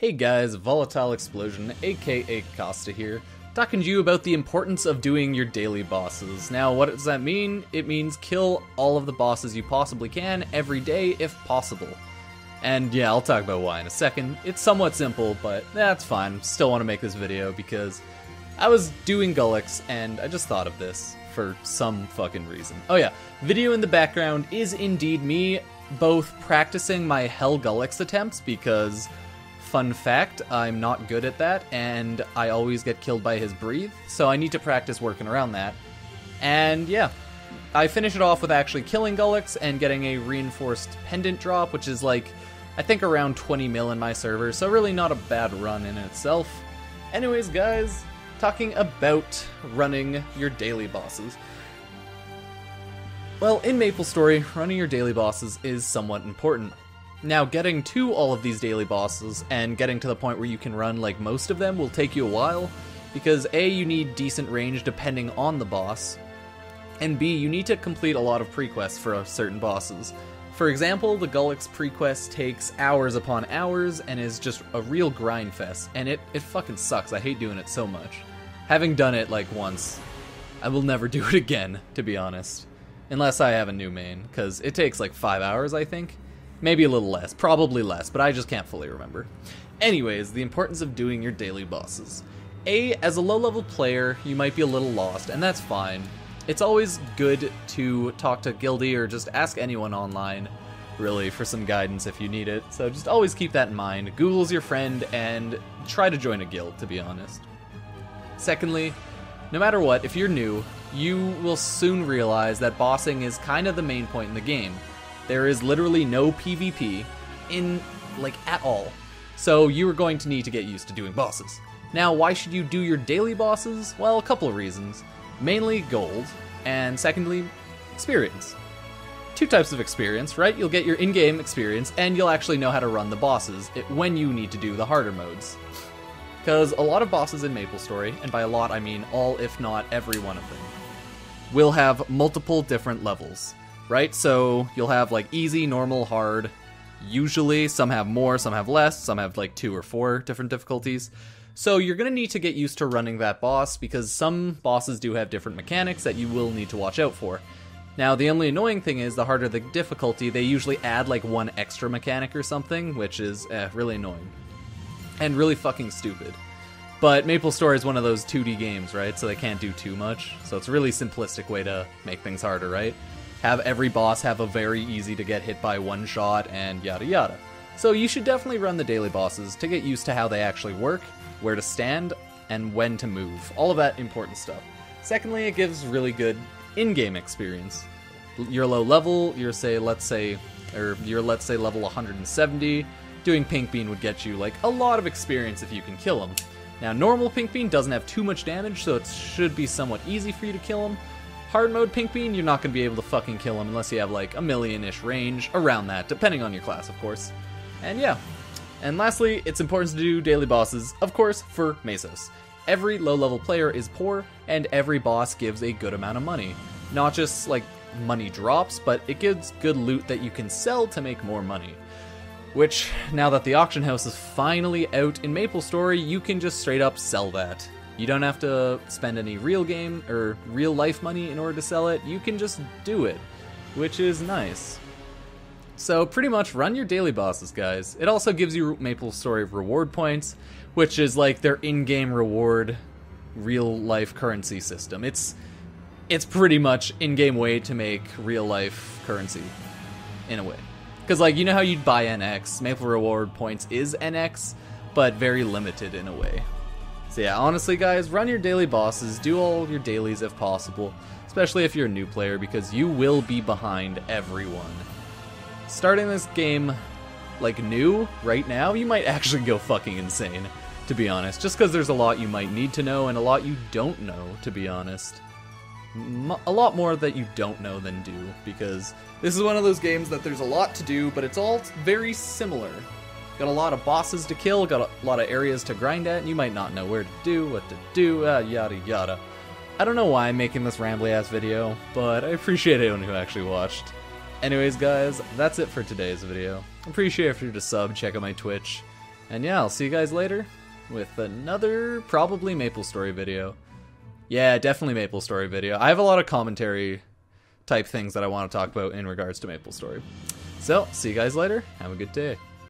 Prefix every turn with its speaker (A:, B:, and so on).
A: Hey guys, Volatile Explosion, aka Costa here, talking to you about the importance of doing your daily bosses. Now, what does that mean? It means kill all of the bosses you possibly can every day if possible. And yeah, I'll talk about why in a second. It's somewhat simple, but that's fine. Still want to make this video because I was doing Gollux and I just thought of this for some fucking reason. Oh yeah, video in the background is indeed me both practicing my Hell Gollux attempts because, fun fact, I'm not good at that and I always get killed by his breathe, so I need to practice working around that. And yeah, I finish it off with actually killing Gollux and getting a reinforced pendant drop, which is like, I think around 20 mil in my server, so really not a bad run in itself. Anyways guys, talking about running your daily bosses. Well, in MapleStory, running your daily bosses is somewhat important. Now, getting to all of these daily bosses and getting to the point where you can run like most of them will take you a while, because A, you need decent range depending on the boss, and B, you need to complete a lot of prequests for certain bosses. For example, the Gollux prequest takes hours upon hours and is just a real grind fest, and it fucking sucks. I hate doing it so much. Having done it like once, I will never do it again, to be honest. Unless I have a new main, because it takes like 5 hours, I think. Maybe a little less, probably less, but I just can't fully remember. Anyways, the importance of doing your daily bosses. A, as a low-level player, you might be a little lost, and that's fine. It's always good to talk to Guildie or just ask anyone online, really, for some guidance if you need it. So just always keep that in mind. Google's your friend, and try to join a guild, to be honest. Secondly, no matter what, if you're new, you will soon realize that bossing is kind of the main point in the game. There is literally no PvP in, like, at all. So you are going to need to get used to doing bosses. Now, why should you do your daily bosses? Well, a couple of reasons. Mainly gold, and secondly, experience. Two types of experience, right? You'll get your in-game experience, and you'll actually know how to run the bosses when you need to do the harder modes. Because a lot of bosses in MapleStory, and by a lot I mean all if not every one of them, will have multiple different levels, right? So you'll have like easy, normal, hard. Usually some have more, some have less, some have like 2 or 4 different difficulties. So you're going to need to get used to running that boss because some bosses do have different mechanics that you will need to watch out for. Now the only annoying thing is the harder the difficulty, they usually add like 1 extra mechanic or something, which is really annoying. And really fucking stupid. But MapleStory is one of those 2D games, right? So they can't do too much. So it's a really simplistic way to make things harder, right? Have every boss have a very easy to get hit by one shot and yada yada. So you should definitely run the daily bosses to get used to how they actually work, where to stand, and when to move. All of that important stuff. Secondly, it gives really good in-game experience. You're low level, you're let's say level 170, doing Pink Bean would get you like a lot of experience if you can kill him. Now normal Pink Bean doesn't have too much damage, so it should be somewhat easy for you to kill him. Hard mode Pink Bean, you're not going to be able to fucking kill him unless you have like a million-ish range, around that, depending on your class of course. And yeah. And lastly, it's important to do daily bosses, of course, for Mesos. Every low-level player is poor, and every boss gives a good amount of money. Not just like money drops, but it gives good loot that you can sell to make more money. Which, now that the auction house is finally out in MapleStory, you can just straight up sell that. You don't have to spend any real game or real life money in order to sell it, you can just do it, which is nice. So pretty much run your daily bosses, guys. It also gives you MapleStory reward points, which is like their in-game reward real life currency system. It's pretty much in-game way to make real life currency, in a way. Because, like, you know how you'd buy NX? Maple Reward Points is NX, but very limited in a way. So yeah, honestly, guys, run your daily bosses, do all your dailies if possible, especially if you're a new player, because you will be behind everyone. Starting this game, like, new, right now, you might actually go fucking insane, to be honest, just because there's a lot you might need to know and a lot you don't know, to be honest. A lot more that you don't know than do, because this is one of those games that there's a lot to do, but it's all very similar. Got a lot of bosses to kill, got a lot of areas to grind at, and you might not know where to do, what to do, yada yada. I don't know why I'm making this rambly-ass video, but I appreciate anyone who actually watched. Anyways guys, that's it for today's video. Appreciate if you're to sub, check out my Twitch, And yeah, I'll see you guys later with another probably MapleStory video. Yeah, definitely MapleStory video. I have a lot of commentary type things that I want to talk about in regards to MapleStory. So, see you guys later. Have a good day.